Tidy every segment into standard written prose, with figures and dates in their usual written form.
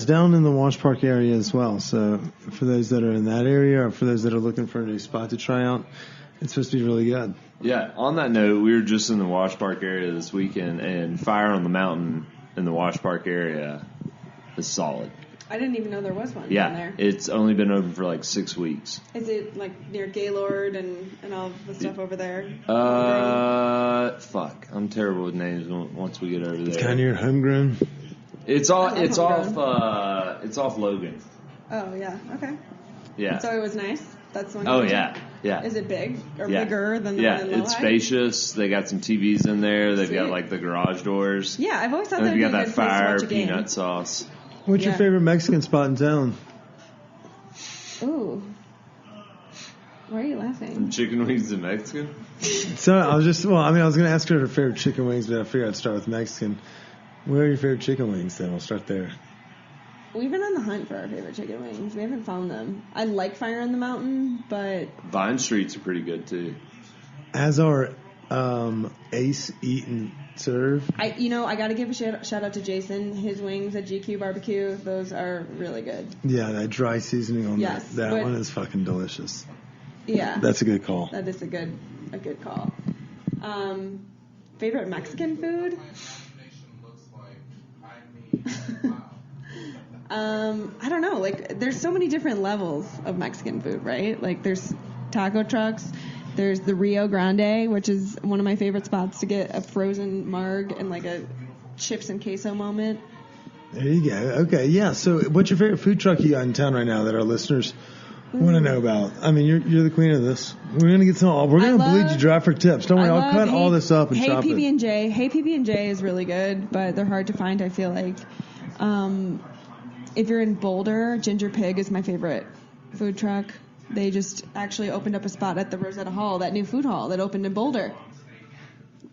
down in the Wash Park area as well. So for those that are in that area or for those that are looking for a new spot to try out, it's supposed to be really good. Yeah, on that note, we were just in the Wash Park area this weekend, and Fire on the Mountain in the Wash Park area is solid. I didn't even know there was one Yeah, down there. it's only been open for like 6 weeks. Is it like near Gaylord and all the stuff over there? Fuck, I'm terrible with names once we get over there. It's kind of near Homegrown. It's off Logan. Oh, yeah, okay. Yeah. So it was nice? That's one. Oh, yeah. Yeah. Is it big or bigger than the one in Lodi? It's spacious. They got some TVs in there. They've Sweet. got like the garage doors. Yeah, I've always thought And that'd they've be a got good that place to fire watch a game. peanut sauce. What's your favorite Mexican spot in town? Ooh. Why are you laughing? Chicken wings and Mexican? So I was going to ask her favorite chicken wings, but I figured I'd start with Mexican. Where are your favorite chicken wings then? We'll start there. We've been on the hunt for our favorite chicken wings. We haven't found them. I like Fire on the Mountain, but... Vine Streets are pretty good, too. As our Ace Eat and Serve. I got to give a shout out to Jason. His wings at GQ Barbecue, those are really good. Yeah, that dry seasoning on that but- one is fucking delicious. Yeah. That's a good call. That is a good call. Favorite Mexican food? I don't know. Like, there's so many different levels of Mexican food, right? Like, there's taco trucks. There's the Rio Grande, which is one of my favorite spots to get a frozen marg and like a chips and queso moment. There you go. Okay, yeah. So, what's your favorite food truck you got in town right now that our listeners want to know about? I mean, you're the queen of this. We're gonna get some. We're gonna bleed you dry for tips. Don't worry. I'll cut all this up and chop it. PB&J. Hey PB&J is really good, but they're hard to find. I feel like. If you're in Boulder, Ginger Pig is my favorite food truck. They just actually opened up a spot at the Rosetta Hall, that new food hall that opened in Boulder.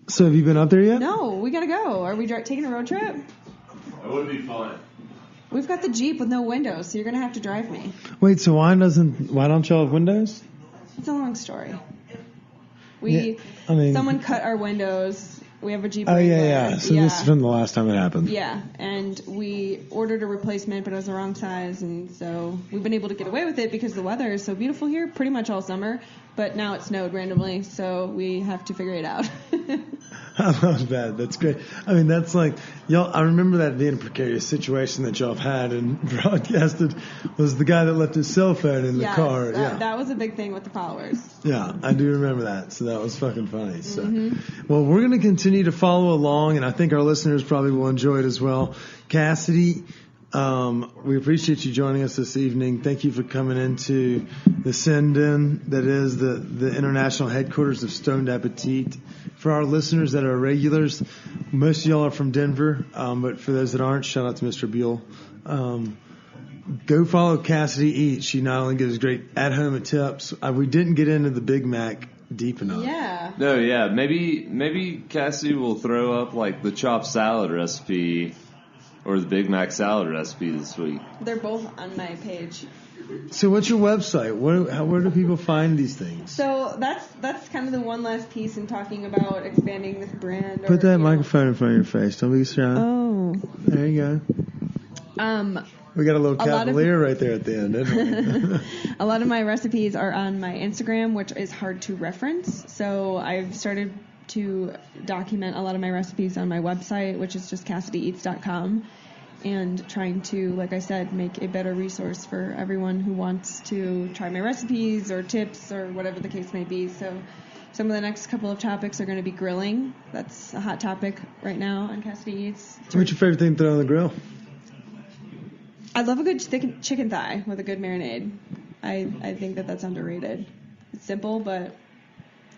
So have you been up there yet? No, we gotta go. Are we taking a road trip? It would be fun. We've got the Jeep with no windows, so you're gonna have to drive me. Wait, so why don't y'all have windows? It's a long story. Someone cut our windows. We have a Jeep Oh, Wrangler. yeah. So this is from the last time it happened. Yeah, and we ordered a replacement, but it was the wrong size, and so we've been able to get away with it because the weather is so beautiful here pretty much all summer, but now it snowed randomly, so we have to figure it out. I love that. That's great. I mean, that's like, y'all, I remember that being a precarious situation that y'all have had and broadcasted was the guy that left his cell phone in the car. That was a big thing with the followers. Yeah, I do remember that. So that was fucking funny. So, well, we're going to continue to follow along, and I think our listeners probably will enjoy it as well. Cassidy, we appreciate you joining us this evening. Thank you for coming into the send-in that is the international headquarters of Stoned Appetit. For our listeners that are regulars, most of y'all are from Denver, but for those that aren't, shout out to Mr. Buell. Go follow Cassidy Eats. She not only gives great at-home tips. We didn't get into the Big Mac deep enough. Yeah. No, yeah. Maybe Cassidy will throw up like the chopped salad recipe or the Big Mac salad recipe this week. They're both on my page. So what's your website? Where do people find these things? So that's kind of the one last piece in talking about expanding this brand. Put that microphone in front of your face. Don't be shy. Oh. There you go. We got a little cavalier right there at the end, didn't we? A lot of my recipes are on my Instagram, which is hard to reference. So I've started to document a lot of my recipes on my website, which is just CassidyEats.com. And trying to, like I said, make a better resource for everyone who wants to try my recipes or tips or whatever the case may be. So some of the next couple of topics are going to be grilling. That's a hot topic right now on Cassidy Eats. What's your favorite thing to throw on the grill? I love a good chicken thigh with a good marinade. I think that's underrated. It's simple, but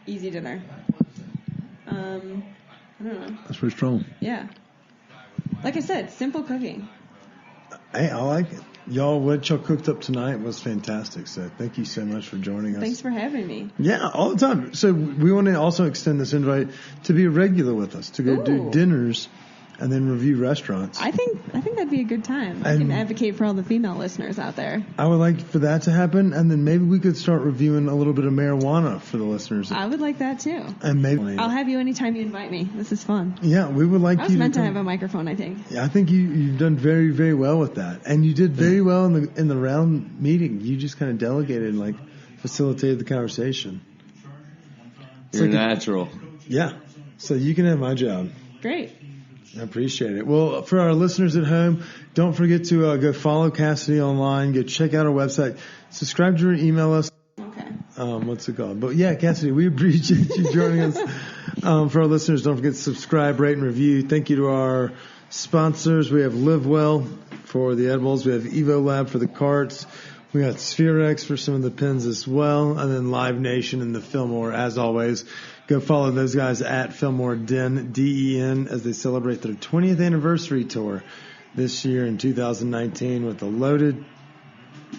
easy dinner. I don't know. That's pretty strong. Yeah. Like I said, simple cooking. Hey, I like it. Y'all, what y'all cooked up tonight was fantastic. So thank you so much for joining us. Thanks for having me. Yeah, all the time. So we want to also extend this invite to be a regular with us, to go do dinners and then review restaurants. I think that'd be a good time. I can advocate for all the female listeners out there. I would like for that to happen, and then maybe we could start reviewing a little bit of marijuana for the listeners. I would like that too. And maybe I'll have you anytime you invite me. This is fun. Yeah, we would like. I was meant to have a microphone, I think. Yeah, I think you've done very, very well with that, and you did very well in the round meeting. You just kind of delegated and facilitated the conversation. You're natural. Yeah, so you can have my job. Great. I appreciate it. Well, for our listeners at home, don't forget to go follow Cassidy online. Go check out our website. Subscribe to her. Email us. Okay. What's it called? But yeah, Cassidy, we appreciate you joining us. For our listeners, don't forget to subscribe, rate, and review. Thank you to our sponsors. We have Live Well for the edibles. We have Evo Lab for the carts. We got Spherex for some of the pins as well. And then Live Nation and the Fillmore, as always. Go follow those guys at Fillmore Den, D-E-N, as they celebrate their 20th anniversary tour this year in 2019 with a loaded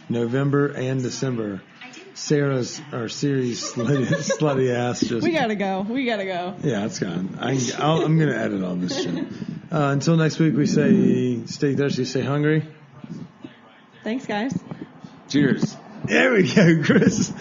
November and December. Siri's slutty ass just... We gotta go. Yeah, it's gone. I'm going to edit all this shit. Until next week, we say stay thirsty, stay hungry. Thanks, guys. Cheers. There we go, Chris.